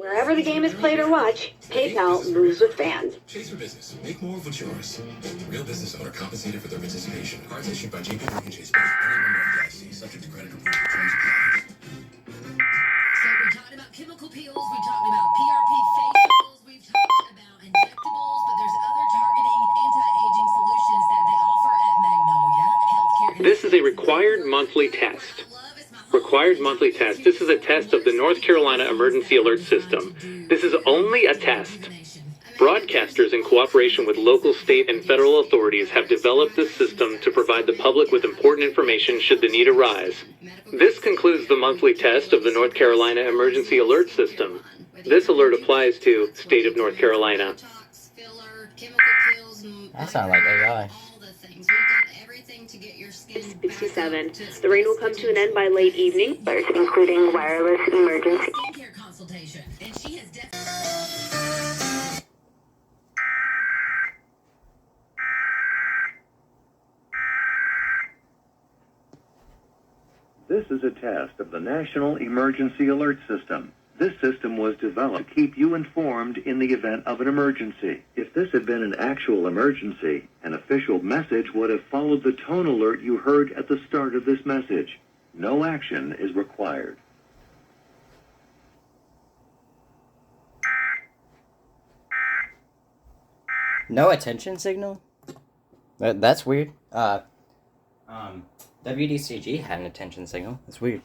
Wherever the game is played or watched, PayPal moves with fans. Chase for business. Make more of what's yours. Real business owner compensated for their participation. Cards issued by JP Morgan Chase Bank. Any member FDIC. Subject to credit approval. Terms apply. So we talked about chemical peels, we talked about PRP facials, we've talked about injectables, but there's other targeting anti-aging solutions that they offer at Magnolia Healthcare. This is a required monthly test. Required monthly test. This is a test of the North Carolina Emergency Alert System. This is only a test. Broadcasters, in cooperation with local, state, and federal authorities, have developed this system to provide the public with important information should the need arise. This concludes the monthly test of the North Carolina Emergency Alert System. This alert applies to State of North Carolina. That sounds like AI. 67. The rain will come to an end by late evening, including wireless emergency. Skincare consultation, and she has This is a test of the National Emergency Alert System. This system was developed to keep you informed in the event of an emergency. If this had been an actual emergency, an official message would have followed the tone alert you heard at the start of this message. No action is required. No attention signal? That's weird. WDCG had an attention signal. That's weird.